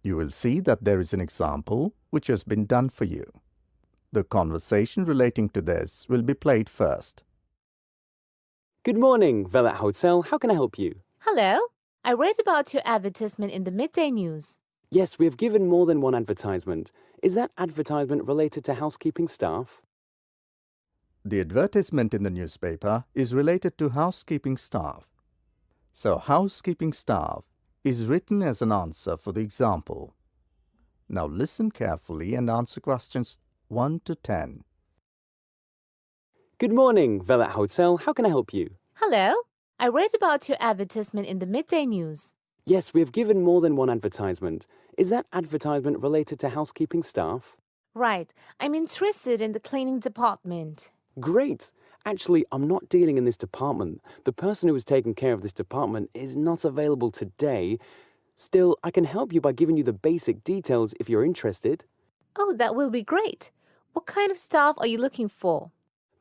You will see that there is an example which has been done for you. The conversation relating to this will be played first. Good morning, Velat Hotel. How can I help you? Hello. I read about your advertisement in the midday news. Yes, we have given more than one advertisement. Is that advertisement related to housekeeping staff? The advertisement in the newspaper is related to housekeeping staff. So housekeeping staff is written as an answer for the example. Now listen carefully and answer questions 1 to 10. Good morning, Velat Hotel. How can I help you? Hello. I read about your advertisement in the midday news. Yes, we have given more than one advertisement. Is that advertisement related to housekeeping staff? Right. I'm interested in the cleaning department. Great! Actually, I'm not dealing in this department. The person who is taking care of this department is not available today. Still, I can help you by giving you the basic details if you're interested. Oh, that will be great. What kind of staff are you looking for?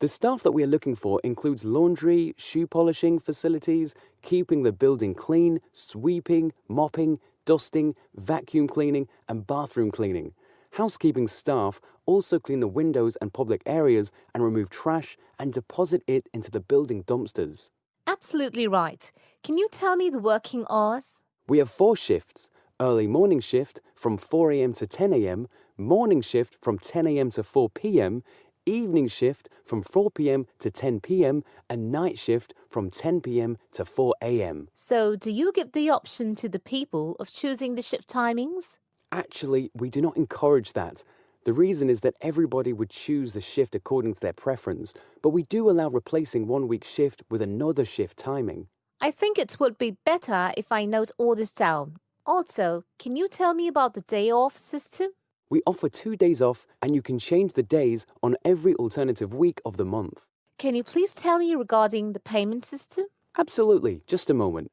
The staff that we are looking for includes laundry, shoe polishing facilities, keeping the building clean, sweeping, mopping, dusting, vacuum cleaning, and bathroom cleaning. Housekeeping staff also clean the windows and public areas and remove trash and deposit it into the building dumpsters. Absolutely right. Can you tell me the working hours? We have 4 shifts: early morning shift from 4 a.m. to 10 a.m., morning shift from 10 a.m. to 4 p.m., evening shift from 4 p.m. to 10 p.m., and night shift from 10 p.m. to 4 a.m. So, do you give the option to the people of choosing the shift timings? Actually, we do not encourage that. The reason is that everybody would choose the shift according to their preference, but we do allow replacing one week's shift with another shift timing. I think it would be better if I note all this down. Also, can you tell me about the day off system? We offer 2 days off and you can change the days on every alternative week of the month. Can you please tell me regarding the payment system? Absolutely, just a moment.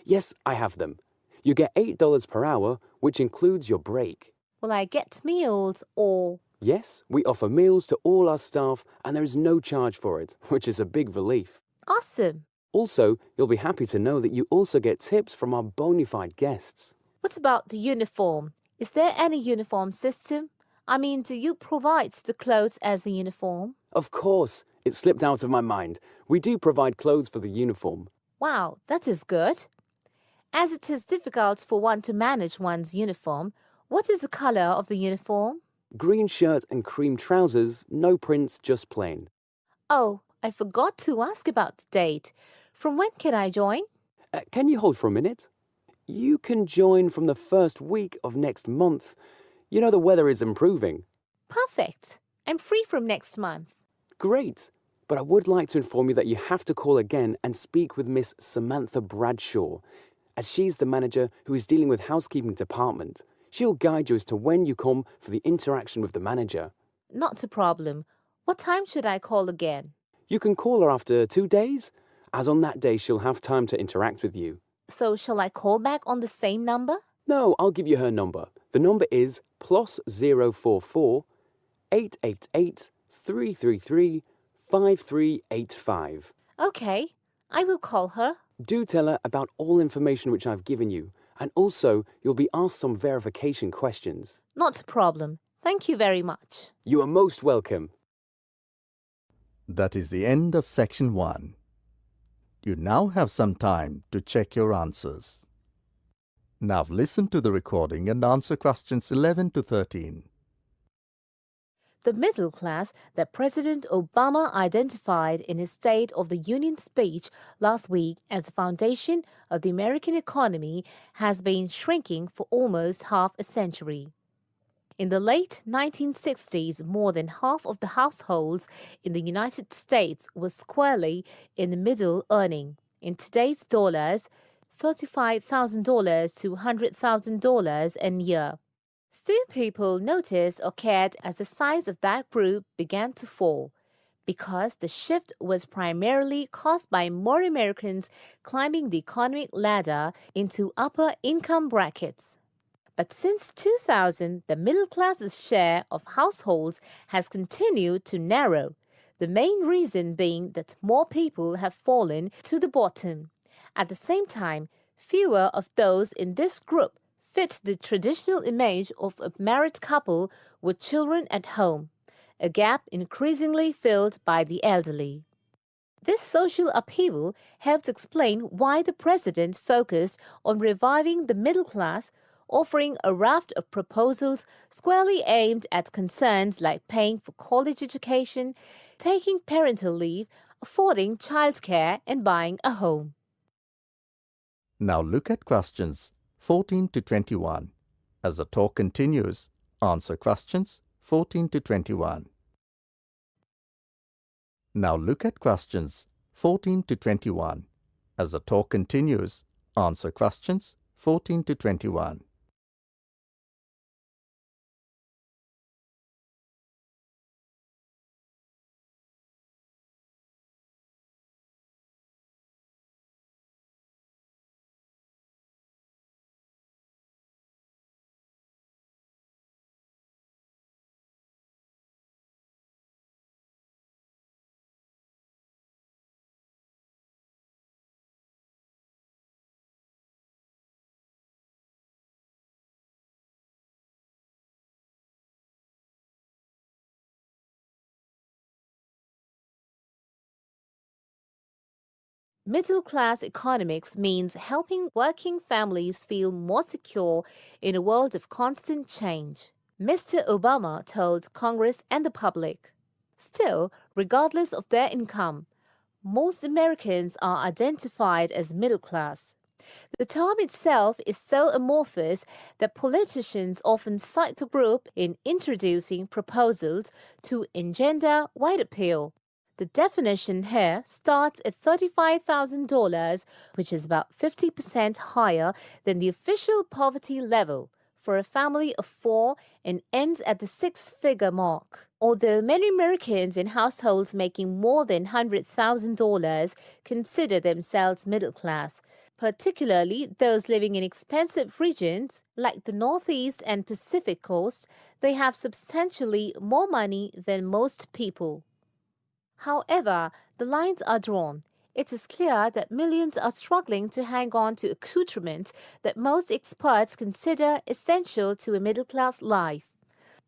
Yes, I have them. You get $8 per hour, which includes your break. Will I get meals or... Yes, we offer meals to all our staff and there is no charge for it, which is a big relief. Awesome. Also, you'll be happy to know that you also get tips from our bona fide guests. What about the uniform? Is there any uniform system? I mean, do you provide the clothes as a uniform? Of course, it slipped out of my mind. We do provide clothes for the uniform. Wow, that is good. As it is difficult for one to manage one's uniform, what is the color of the uniform? Green shirt and cream trousers, no prints, just plain. Oh, I forgot to ask about the date. From when can I join? Can you hold for a minute? You can join from the first week of next month. You know the weather is improving. Perfect. I'm free from next month. Great. But I would like to inform you that you have to call again and speak with Miss Samantha Bradshaw, as she's the manager who is dealing with housekeeping department. She'll guide you as to when you come for the interaction with the manager. Not a problem. What time should I call again? You can call her after 2 days, as on that day she'll have time to interact with you. So shall I call back on the same number? No, I'll give you her number. The number is +044 888 333 5385. Okay, I will call her. Do tell her about all information which I've given you, and also you'll be asked some verification questions. Not a problem. Thank you very much. You are most welcome. That is the end of section 1. You now have some time to check your answers. Now listen to the recording and answer questions 11 to 13. The middle class that President Obama identified in his State of the Union speech last week as the foundation of the American economy has been shrinking for almost half a century. In the late 1960s, more than half of the households in the United States were squarely in the middle, earning, in today's dollars, $35,000 to $100,000 a year. Few people noticed or cared as the size of that group began to fall, because the shift was primarily caused by more Americans climbing the economic ladder into upper income brackets. But since 2000, the middle class's share of households has continued to narrow, the main reason being that more people have fallen to the bottom. At the same time, fewer of those in this group fit the traditional image of a married couple with children at home, a gap increasingly filled by the elderly. This social upheaval helps explain why the president focused on reviving the middle class, offering a raft of proposals squarely aimed at concerns like paying for college education, taking parental leave, affording childcare, and buying a home. Now look at questions 14 to 21. As the talk continues, answer questions 14 to 21. Now look at questions 14 to 21. As the talk continues, answer questions 14 to 21. Middle-class economics means helping working families feel more secure in a world of constant change, Mr. Obama told Congress and the public. Still, regardless of their income, most Americans are identified as middle class. The term itself is so amorphous that politicians often cite the group in introducing proposals to engender wide appeal. The definition here starts at $35,000, which is about 50% higher than the official poverty level for a family of four and ends at the six-figure mark. Although many Americans in households making more than $100,000 consider themselves middle class, particularly those living in expensive regions like the Northeast and Pacific Coast, they have substantially more money than most people. However, the lines are drawn. It is clear that millions are struggling to hang on to accoutrements that most experts consider essential to a middle-class life.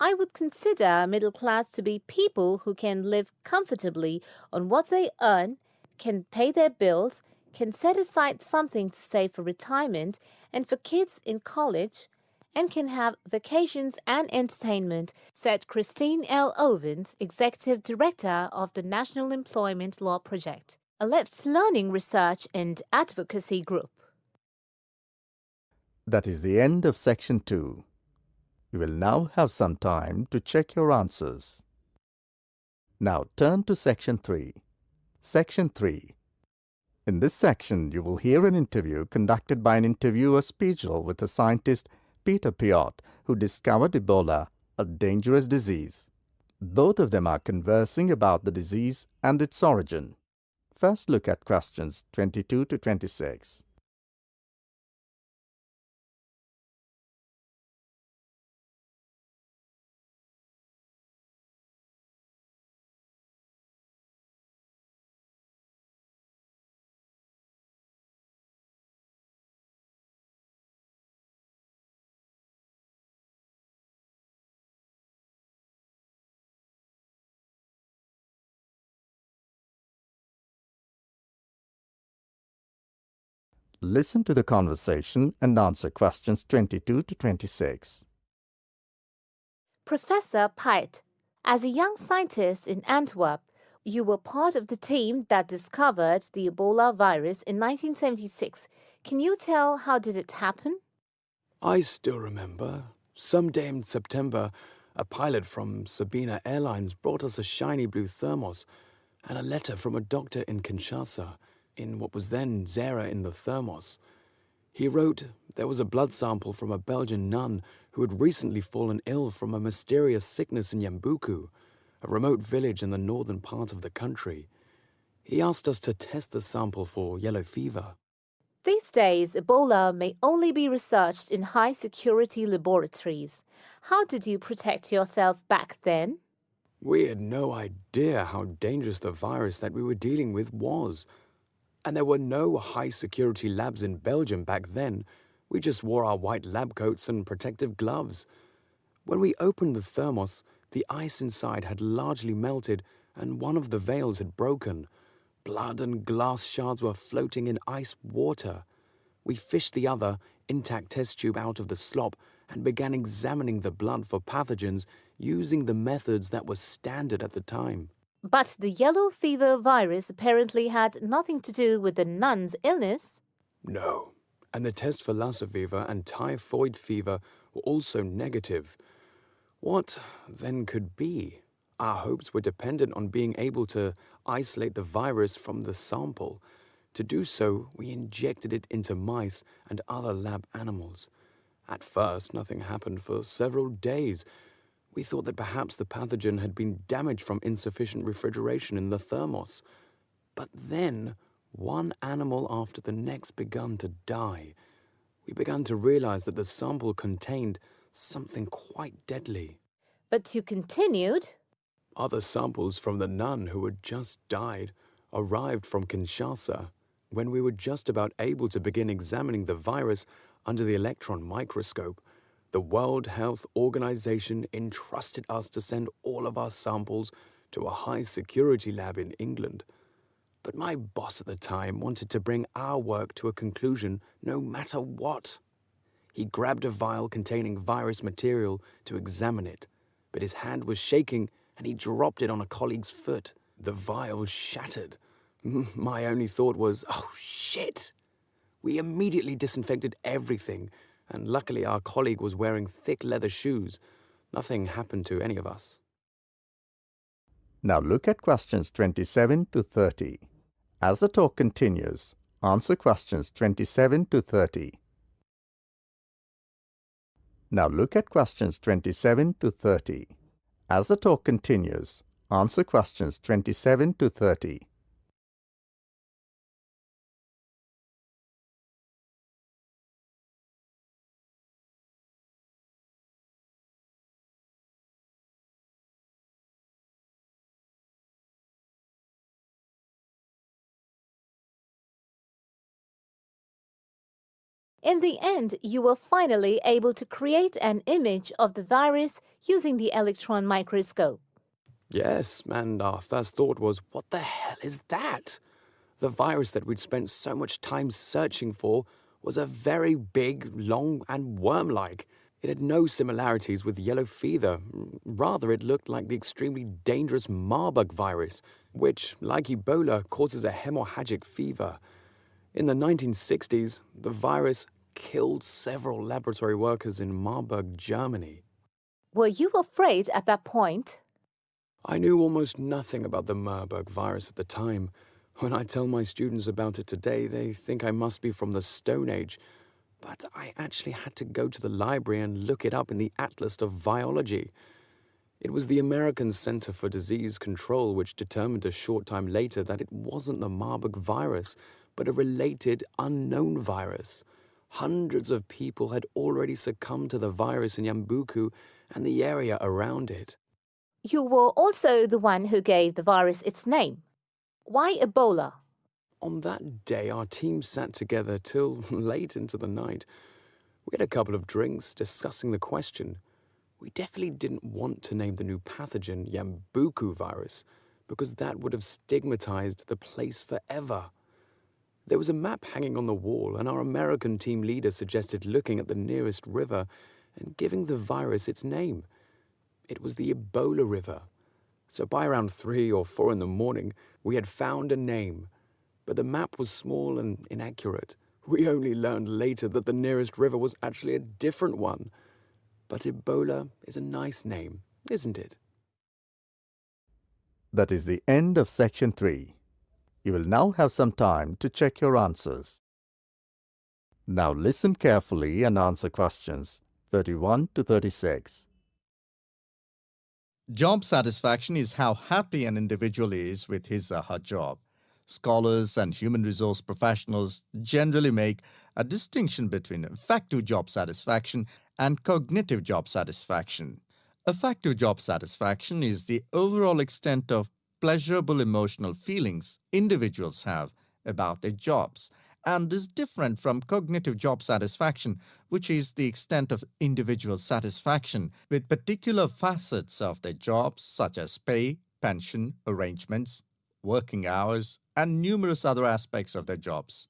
I would consider middle class to be people who can live comfortably on what they earn, can pay their bills, can set aside something to save for retirement and for kids in college, and can have vacations and entertainment, said Christine L. Ovens, Executive Director of the National Employment Law Project, a Lifts Learning Research and Advocacy group. That is the end of section 2. You will now have some time to check your answers. Now turn to section 3. Section 3. In this section, you will hear an interview conducted by an interviewer Spiegel with the scientist Peter Piot, who discovered Ebola, a dangerous disease. Both of them are conversing about the disease and its origin. First look at questions 22 to 26. Listen to the conversation and answer questions 22 to 26. Professor Piot, as a young scientist in Antwerp, you were part of the team that discovered the Ebola virus in 1976. Can you tell how did it happen? I still remember. Some day in September, a pilot from Sabina Airlines brought us a shiny blue thermos and a letter from a doctor in Kinshasa, in what was then Zara in the thermos. He wrote there was a blood sample from a Belgian nun who had recently fallen ill from a mysterious sickness in Yambuku, a remote village in the northern part of the country. He asked us to test the sample for yellow fever. These days, Ebola may only be researched in high-security laboratories. How did you protect yourself back then? We had no idea how dangerous the virus that we were dealing with was. And there were no high-security labs in Belgium back then, We just wore our white lab coats and protective gloves. When we opened the thermos, the ice inside had largely melted and one of the valves had broken. Blood and glass shards were floating in ice water. We fished the other, intact test tube out of the slop and began examining the blood for pathogens using the methods that were standard at the time. But the yellow fever virus apparently had nothing to do with the nun's illness. No, and the test for Lassa fever and typhoid fever were also negative. What then could be? Our hopes were dependent on being able to isolate the virus from the sample. To do so, we injected it into mice and other lab animals. At first, nothing happened for several days. We thought that perhaps the pathogen had been damaged from insufficient refrigeration in the thermos. But then, one animal after the next began to die. We began to realize that the sample contained something quite deadly. But you continued. Other samples from the nun who had just died arrived from Kinshasa. When we were just about able to begin examining the virus under the electron microscope, the World Health Organization entrusted us to send all of our samples to a high-security lab in England. But my boss at the time wanted to bring our work to a conclusion no matter what. He grabbed a vial containing virus material to examine it, but his hand was shaking and he dropped it on a colleague's foot. The vial shattered. My only thought was, oh shit! We immediately disinfected everything, and luckily our colleague was wearing thick leather shoes. Nothing happened to any of us. Now look at questions 27 to 30. As the talk continues, answer questions 27 to 30. Now look at questions 27 to 30. As the talk continues, answer questions 27 to 30. In the end, you were finally able to create an image of the virus using the electron microscope. Yes, and our first thought was, what the hell is that? The virus that we'd spent so much time searching for was a very big, long, and worm-like. It had no similarities with yellow fever. Rather, it looked like the extremely dangerous Marburg virus, which, like Ebola, causes a hemorrhagic fever. In the 1960s, the virus killed several laboratory workers in Marburg, Germany. Were you afraid at that point? I knew almost nothing about the Marburg virus at the time. When I tell my students about it today, they think I must be from the Stone Age. But I actually had to go to the library and look it up in the Atlas of Virology. It was the American Center for Disease Control which determined a short time later that it wasn't the Marburg virus, but a related unknown virus. Hundreds of people had already succumbed to the virus in Yambuku and the area around it. You were also the one who gave the virus its name. Why Ebola? On that day, our team sat together till late into the night. We had a couple of drinks discussing the question. We definitely didn't want to name the new pathogen Yambuku virus because that would have stigmatized the place forever. There was a map hanging on the wall, and our American team leader suggested looking at the nearest river and giving the virus its name. It was the Ebola River. So by around 3 or 4 in the morning, we had found a name. But the map was small and inaccurate. We only learned later that the nearest river was actually a different one. But Ebola is a nice name, isn't it? That is the end of section 3. You will now have some time to check your answers. Now listen carefully and answer questions 31 to 36. Job satisfaction is how happy an individual is with his or her job. Scholars and human resource professionals generally make a distinction between affective job satisfaction and cognitive job satisfaction. Affective job satisfaction is the overall extent of pleasurable emotional feelings individuals have about their jobs, and is different from cognitive job satisfaction, which is the extent of individual satisfaction with particular facets of their jobs, such as pay, pension, arrangements, working hours, and numerous other aspects of their jobs.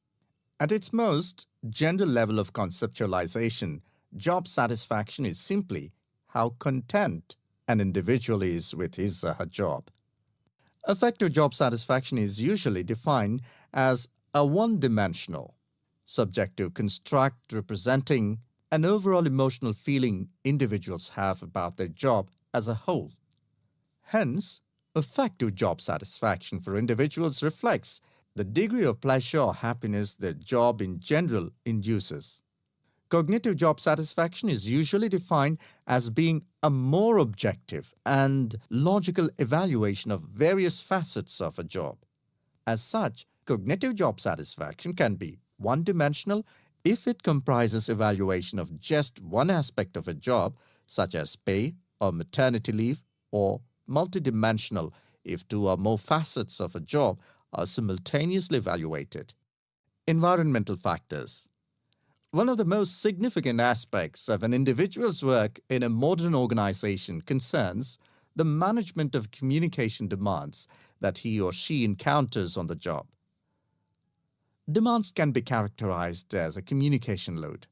At its most general level of conceptualization, job satisfaction is simply how content an individual is with his or her job. Affective job satisfaction is usually defined as a one-dimensional, subjective construct representing an overall emotional feeling individuals have about their job as a whole. Hence, affective job satisfaction for individuals reflects the degree of pleasure or happiness their job in general induces. Cognitive job satisfaction is usually defined as being a more objective and logical evaluation of various facets of a job. As such, cognitive job satisfaction can be one-dimensional if it comprises evaluation of just one aspect of a job, such as pay or maternity leave, or multidimensional if two or more facets of a job are simultaneously evaluated. Environmental factors. One of the most significant aspects of an individual's work in a modern organization concerns the management of communication demands that he or she encounters on the job. Demands can be characterized as a communication load.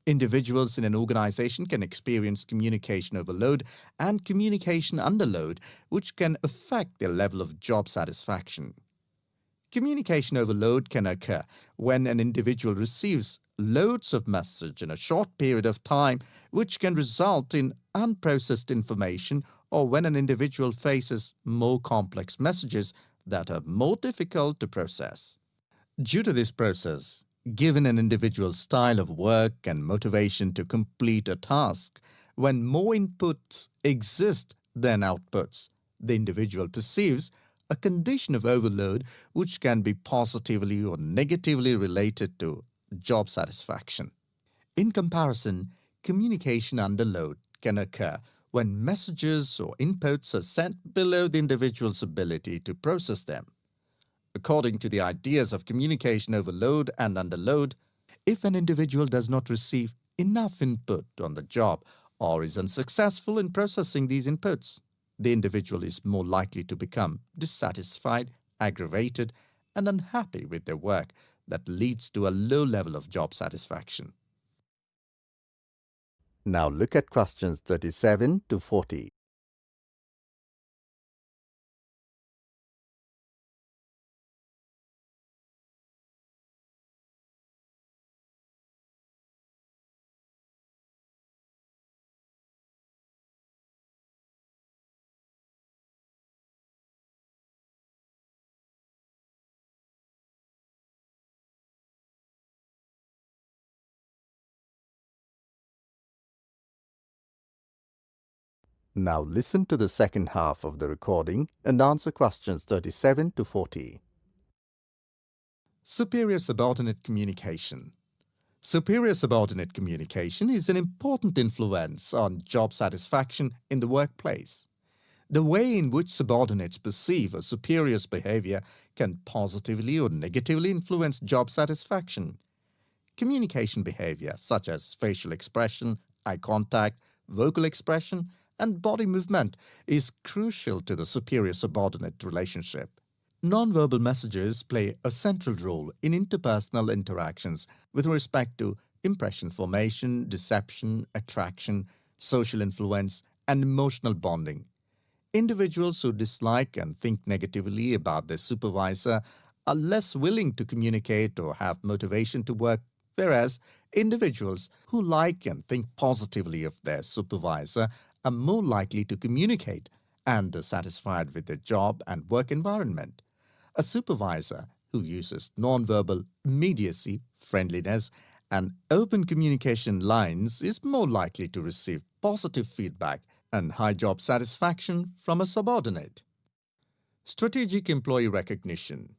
Individuals in an organization can experience communication overload and communication underload, which can affect their level of job satisfaction. Communication overload can occur when an individual receives loads of message in a short period of time, which can result in unprocessed information, or when an individual faces more complex messages that are more difficult to process. Due to this process, given an individual's style of work and motivation to complete a task, when more inputs exist than outputs, the individual perceives a condition of overload which can be positively or negatively related to job satisfaction. In comparison, communication underload can occur when messages or inputs are sent below the individual's ability to process them. According to the ideas of communication overload and underload, if an individual does not receive enough input on the job or is unsuccessful in processing these inputs, the individual is more likely to become dissatisfied, aggravated, and unhappy with their work that leads to a low level of job satisfaction. Now look at questions 37 to 40. Now listen to the second half of the recording and answer questions 37 to 40. Superior subordinate communication. Superior subordinate communication is an important influence on job satisfaction in the workplace. The way in which subordinates perceive a superior's behavior can positively or negatively influence job satisfaction. Communication behavior, such as facial expression, eye contact, vocal expression, and body movement, is crucial to the superior-subordinate relationship. Nonverbal messages play a central role in interpersonal interactions with respect to impression formation, deception, attraction, social influence, and emotional bonding. Individuals who dislike and think negatively about their supervisor are less willing to communicate or have motivation to work, whereas individuals who like and think positively of their supervisor are more likely to communicate and are satisfied with their job and work environment. A supervisor who uses nonverbal immediacy, friendliness, and open communication lines is more likely to receive positive feedback and high job satisfaction from a subordinate. Strategic employee recognition.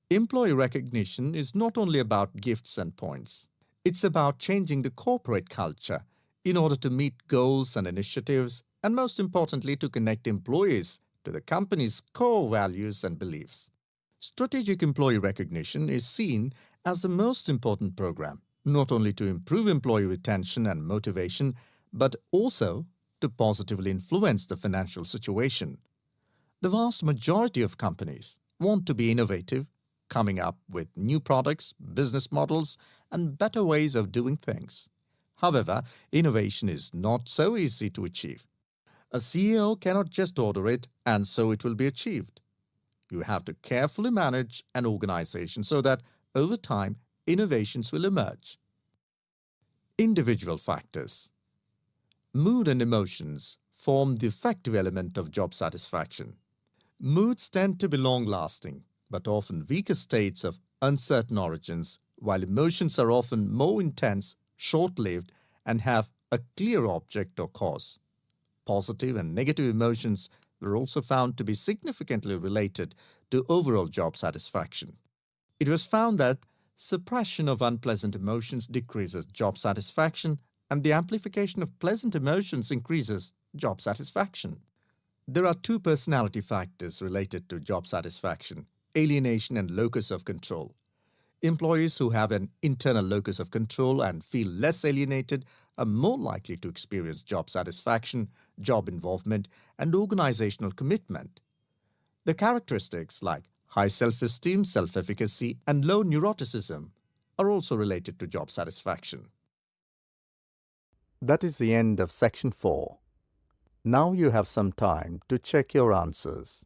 Employee recognition is not only about gifts and points. It's about changing the corporate culture in order to meet goals and initiatives, and most importantly, to connect employees to the company's core values and beliefs. Strategic employee recognition is seen as the most important program, not only to improve employee retention and motivation, but also to positively influence the financial situation. The vast majority of companies want to be innovative, coming up with new products, business models, and better ways of doing things. However, innovation is not so easy to achieve. A CEO cannot just order it and so it will be achieved. You have to carefully manage an organization so that over time innovations will emerge. Individual factors. Mood and emotions form the effective element of job satisfaction. Moods tend to be long-lasting, but often weaker states of uncertain origins, while emotions are often more intense, short-lived, and have a clear object or cause. Positive and negative emotions were also found to be significantly related to overall job satisfaction. It was found that suppression of unpleasant emotions decreases job satisfaction, and the amplification of pleasant emotions increases job satisfaction. There are two personality factors related to job satisfaction: alienation and locus of control. Employees who have an internal locus of control and feel less alienated are more likely to experience job satisfaction, job involvement, and organizational commitment. The characteristics like high self-esteem, self-efficacy, and low neuroticism are also related to job satisfaction. That is the end of section 4. Now you have some time to check your answers.